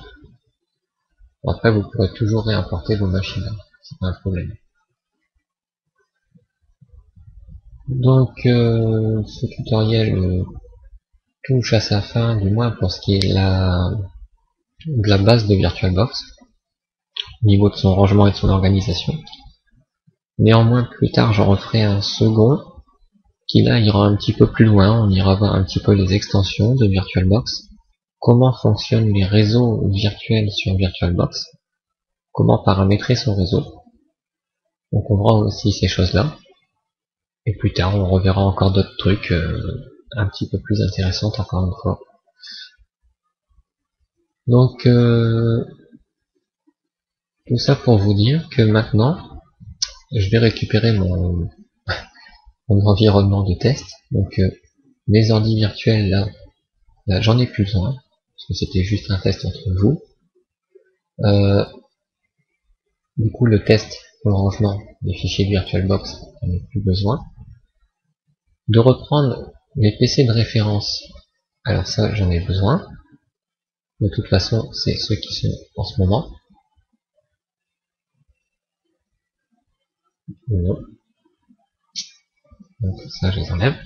Bon, après vous pourrez toujours réimporter vos machines, hein. C'est pas un problème. Donc ce tutoriel touche à sa fin, du moins pour ce qui est de la base de VirtualBox, au niveau de son rangement et de son organisation. Néanmoins, plus tard, j'en referai un second, qui là ira un petit peu plus loin, on ira voir un petit peu les extensions de VirtualBox, comment fonctionnent les réseaux virtuels sur VirtualBox, comment paramétrer son réseau. Donc on verra aussi ces choses-là. Et plus tard, on reverra encore d'autres trucs un petit peu plus intéressants encore une fois. Donc tout ça pour vous dire que maintenant, je vais récupérer mon environnement de test. Donc les ordi virtuels là j'en ai plus besoin, parce que c'était juste un test entre vous. Du coup le test pour le rangement des fichiers VirtualBox, j'en ai plus besoin. De reprendre les PC de référence, alors ça j'en ai besoin. De toute façon c'est ceux qui sont en ce moment. Donc ça je les enlève.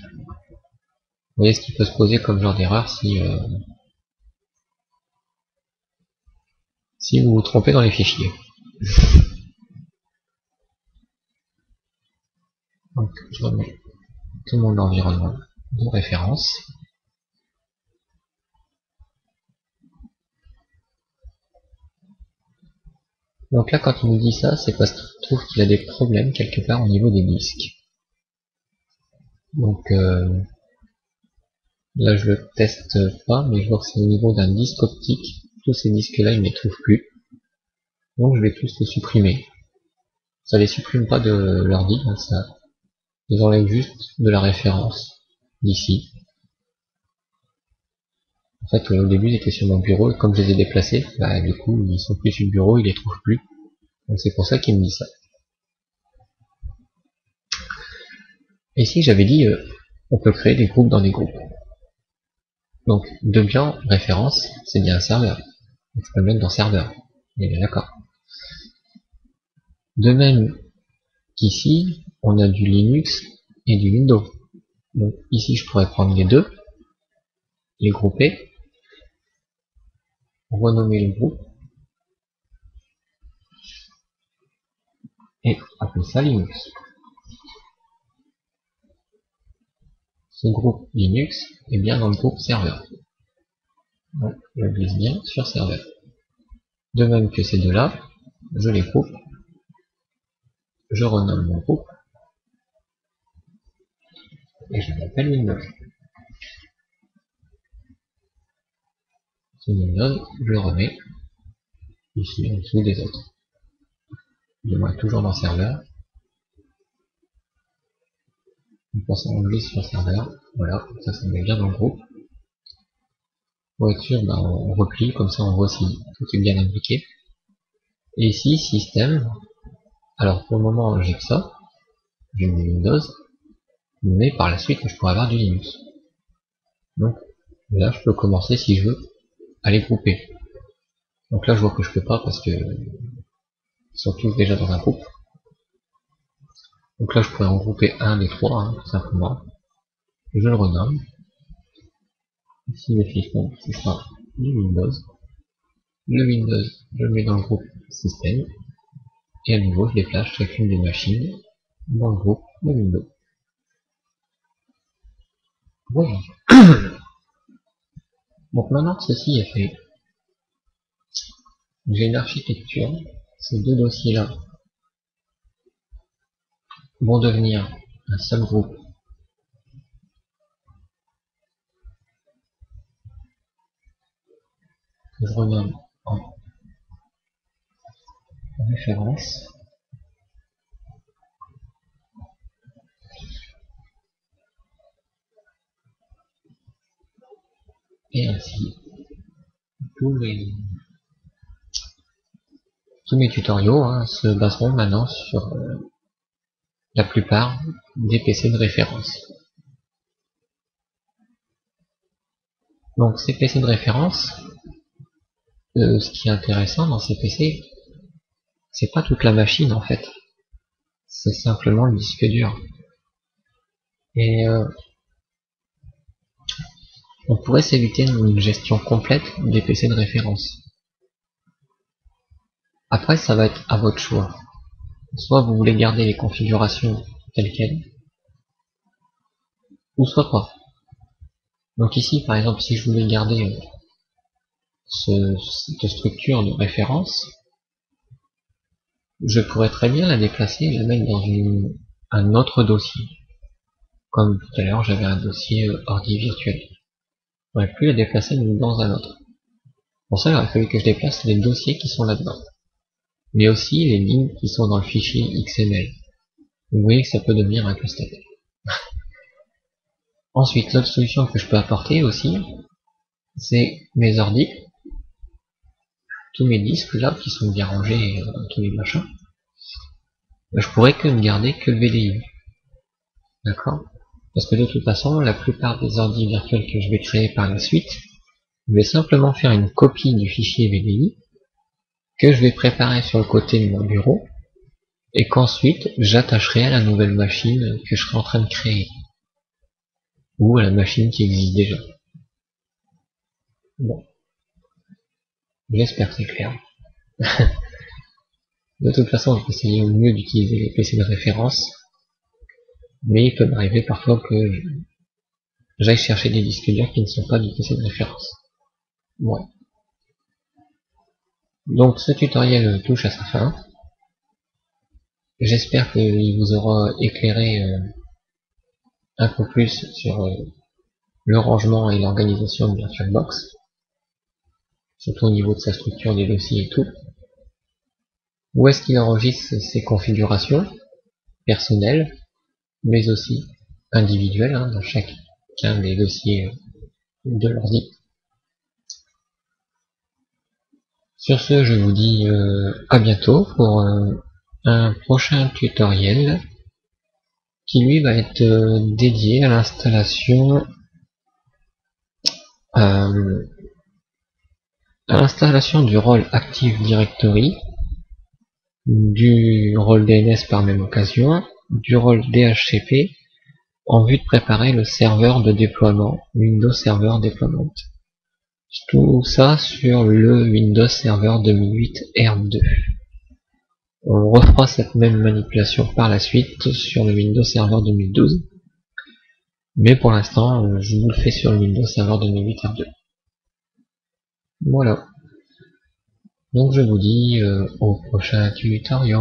Vous voyez ce qui peut se poser comme genre d'erreur si vous vous trompez dans les fichiers. Donc je remets tout mon environnement de référence. Donc là quand il nous dit ça, c'est parce qu'il trouve qu'il a des problèmes quelque part au niveau des disques. Donc là je le teste pas, mais je vois que c'est au niveau d'un disque optique. Tous ces disques là il ne les trouve plus. Donc je vais tous les supprimer. Ça les supprime pas de l'ordi, hein, ça les enlève juste de la référence d'ici. En fait au début ils étaient sur mon bureau et comme je les ai déplacés, bah du coup ils sont plus sur le bureau, il les trouve plus. Donc c'est pour ça qu'il me dit ça. Et ici j'avais dit on peut créer des groupes dans des groupes. Donc Debian référence, c'est bien un serveur. Donc je peux le mettre dans serveur. On est bien d'accord. De même qu'ici, on a du Linux et du Windows. Donc ici je pourrais prendre les deux, les grouper, renommer le groupe et appeler ça Linux. Ce groupe Linux est bien dans le groupe serveur. Donc je glisse bien sur serveur. De même que ces deux-là, je les groupe, je renomme mon groupe et je l'appelle Windows. Ce Windows, je le remets ici en dessous des autres. Du moins toujours dans serveur. Pour ça on glisse sur serveur, voilà, ça met bien dans le groupe. Pour être sûr, on replie, comme ça on voit si tout est bien indiqué. Et ici, système, alors pour le moment j'ai que ça, j'ai du Windows, mais par la suite je pourrais avoir du Linux. Donc là je peux commencer si je veux à les grouper. Donc là je vois que je peux pas parce que ils sont tous déjà dans un groupe. Donc là je pourrais en grouper un des trois, hein, tout simplement. Je le renomme. Ici le système, ce sera du Windows. Le Windows, je le mets dans le groupe système. Et à nouveau je déplace chacune des machines dans le groupe de Windows. Voilà. Donc maintenant que ceci est fait, j'ai une architecture. Ces deux dossiers-là vont devenir un seul groupe que je renomme en référence. Et ainsi, tous mes tutoriaux se baseront maintenant sur la plupart des PC de référence. Donc ces PC de référence, ce qui est intéressant dans ces PC, c'est pas toute la machine en fait, c'est simplement le disque dur. Et on pourrait s'éviter une gestion complète des PC de référence. Après, ça va être à votre choix. Soit vous voulez garder les configurations telles quelles, ou soit pas. Donc ici, par exemple, si je voulais garder cette structure de référence, je pourrais très bien la déplacer et la mettre dans un autre dossier. Comme tout à l'heure, j'avais un dossier ordi virtuel. J'aurais pu la déplacer dans un autre. Pour ça, il aurait fallu que je déplace les dossiers qui sont là-dedans. Mais aussi les lignes qui sont dans le fichier XML. Vous voyez que ça peut devenir un casse-tête. Ensuite, l'autre solution que je peux apporter aussi, c'est mes ordis. Tous mes disques là, qui sont bien rangés, tous les machins. Je pourrais que ne garder que le VDI. D'accord? Parce que de toute façon, la plupart des ordis virtuels que je vais créer par la suite, je vais simplement faire une copie du fichier VDI, que je vais préparer sur le côté de mon bureau, et qu'ensuite j'attacherai à la nouvelle machine que je serai en train de créer. Ou à la machine qui existe déjà. Bon. J'espère que c'est clair. De toute façon, je vais essayer au mieux d'utiliser les PC de référence, mais il peut m'arriver parfois que j'aille chercher des disques durs qui ne sont pas du PC de référence. Ouais. Donc ce tutoriel touche à sa fin. J'espère qu'il vous aura éclairé un peu plus sur le rangement et l'organisation de VirtualBox, surtout au niveau de sa structure des dossiers et tout. Où est-ce qu'il enregistre ses configurations personnelles, mais aussi individuelles, dans chacun des dossiers de l'ordi. Sur ce, je vous dis à bientôt pour un prochain tutoriel qui lui va être dédié à l'installation du rôle Active Directory, du rôle DNS par même occasion, du rôle DHCP, en vue de préparer le serveur de déploiement, Windows Server Deployment. Tout ça sur le Windows Server 2008 R2. On refera cette même manipulation par la suite sur le Windows Server 2012. Mais pour l'instant, je vous le fais sur le Windows Server 2008 R2. Voilà. Donc je vous dis au prochain tutoriel.